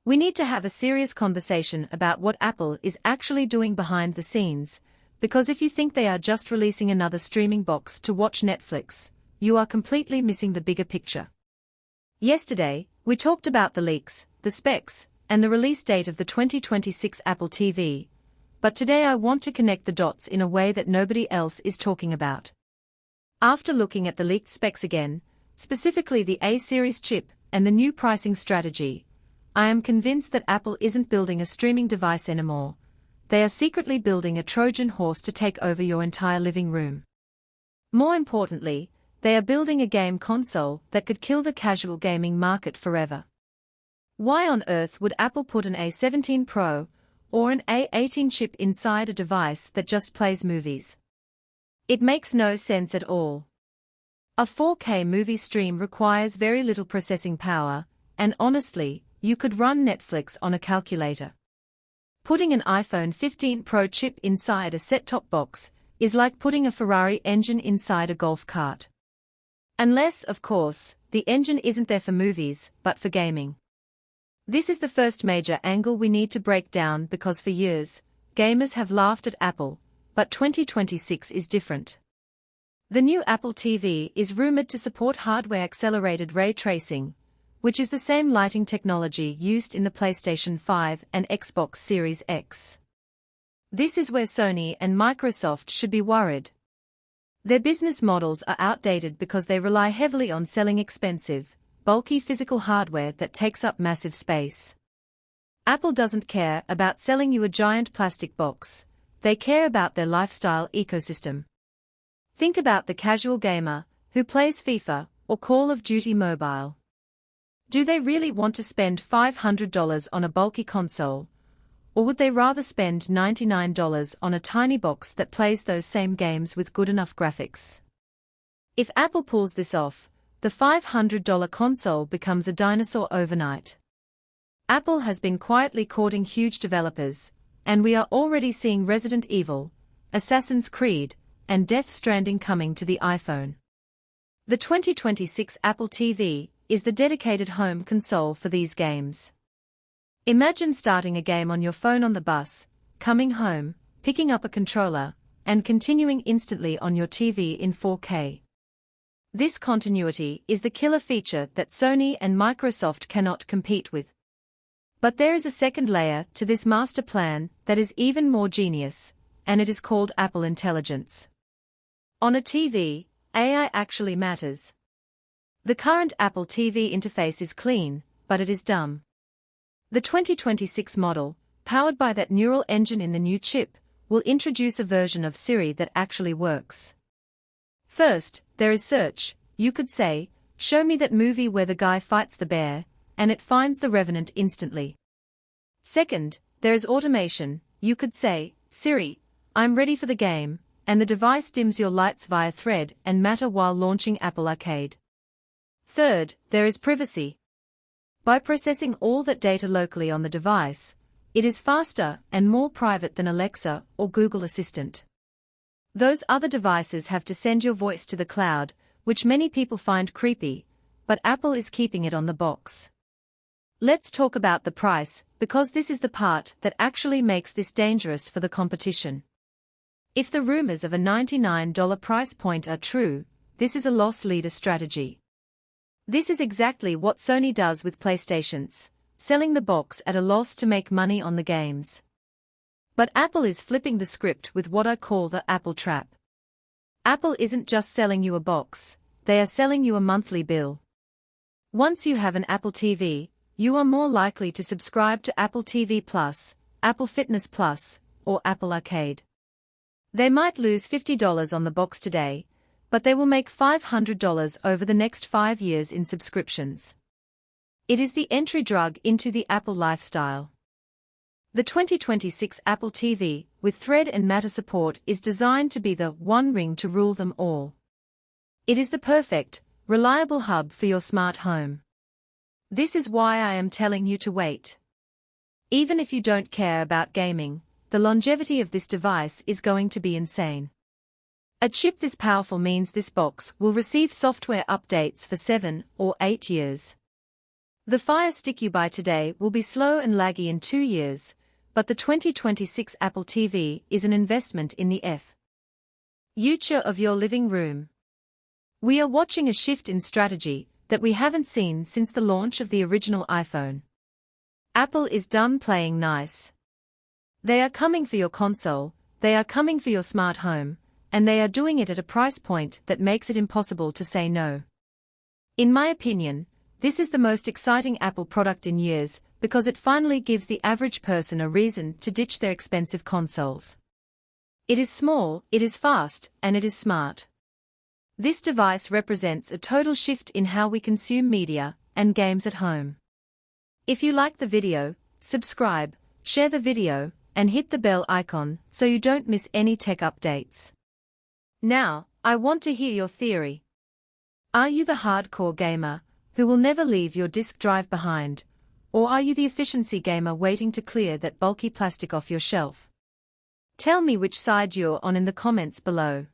We need to have a serious conversation about what Apple is actually doing behind the scenes, because if you think they are just releasing another streaming box to watch Netflix, you are completely missing the bigger picture. Yesterday, we talked about the leaks, the specs, and the release date of the 2026 Apple TV, but today I want to connect the dots in a way that nobody else is talking about. After looking at the leaked specs again, specifically the A series chip and the new pricing strategy, I am convinced that Apple isn't building a streaming device anymore. They are secretly building a Trojan horse to take over your entire living room. More importantly, they are building a game console that could kill the casual gaming market forever. Why on earth would Apple put an A17 Pro or an A18 chip inside a device that just plays movies? It makes no sense at all. A 4K movie stream requires very little processing power, and honestly, you could run Netflix on a calculator. Putting an iPhone 15 Pro chip inside a set-top box is like putting a Ferrari engine inside a golf cart. Unless, of course, the engine isn't there for movies, but for gaming. This is the first major angle we need to break down because for years, gamers have laughed at Apple, but 2026 is different. The new Apple TV is rumored to support hardware-accelerated ray tracing, which is the same lighting technology used in the PlayStation 5 and Xbox Series X. This is where Sony and Microsoft should be worried. Their business models are outdated because they rely heavily on selling expensive, bulky physical hardware that takes up massive space. Apple doesn't care about selling you a giant plastic box, they care about their lifestyle ecosystem. Think about the casual gamer who plays FIFA or Call of Duty Mobile. Do they really want to spend $500 on a bulky console? Or would they rather spend $99 on a tiny box that plays those same games with good enough graphics? If Apple pulls this off, the $500 console becomes a dinosaur overnight. Apple has been quietly courting huge developers, and we are already seeing Resident Evil, Assassin's Creed, and Death Stranding coming to the iPhone. The 2026 Apple TV is the dedicated home console for these games. Imagine starting a game on your phone on the bus, coming home, picking up a controller, and continuing instantly on your TV in 4K. This continuity is the killer feature that Sony and Microsoft cannot compete with. But there is a second layer to this master plan that is even more genius, and it is called Apple Intelligence. On a TV, AI actually matters. The current Apple TV interface is clean, but it is dumb. The 2026 model, powered by that neural engine in the new chip, will introduce a version of Siri that actually works. First, there is search. You could say, "Show me that movie where the guy fights the bear," and it finds The Revenant instantly. Second, there is automation. You could say, "Siri, I'm ready for the game," and the device dims your lights via Thread and Matter while launching Apple Arcade. Third, there is privacy. By processing all that data locally on the device, it is faster and more private than Alexa or Google Assistant. Those other devices have to send your voice to the cloud, which many people find creepy, but Apple is keeping it on the box. Let's talk about the price, because this is the part that actually makes this dangerous for the competition. If the rumors of a $99 price point are true, this is a loss leader strategy. This is exactly what Sony does with PlayStations, selling the box at a loss to make money on the games. But Apple is flipping the script with what I call the Apple trap. Apple isn't just selling you a box, they are selling you a monthly bill. Once you have an Apple TV, you are more likely to subscribe to Apple TV Plus, Apple Fitness Plus, or Apple Arcade. They might lose $50 on the box today, but they will make $500 over the next 5 years in subscriptions. It is the entry drug into the Apple lifestyle. The 2026 Apple TV, with Thread and Matter support, is designed to be the one ring to rule them all. It is the perfect, reliable hub for your smart home. This is why I am telling you to wait. Even if you don't care about gaming, the longevity of this device is going to be insane. A chip this powerful means this box will receive software updates for 7 or 8 years. The Fire Stick you buy today will be slow and laggy in 2 years, but the 2026 Apple TV is an investment in the future of your living room. We are watching a shift in strategy that we haven't seen since the launch of the original iPhone. Apple is done playing nice. They are coming for your console, they are coming for your smart home, and they are doing it at a price point that makes it impossible to say no. In my opinion, this is the most exciting Apple product in years because it finally gives the average person a reason to ditch their expensive consoles. It is small, it is fast, and it is smart. This device represents a total shift in how we consume media and games at home. If you like the video, subscribe, share the video, and hit the bell icon so you don't miss any tech updates. Now, I want to hear your theory. Are you the hardcore gamer who will never leave your disk drive behind, or are you the efficiency gamer waiting to clear that bulky plastic off your shelf? Tell me which side you're on in the comments below.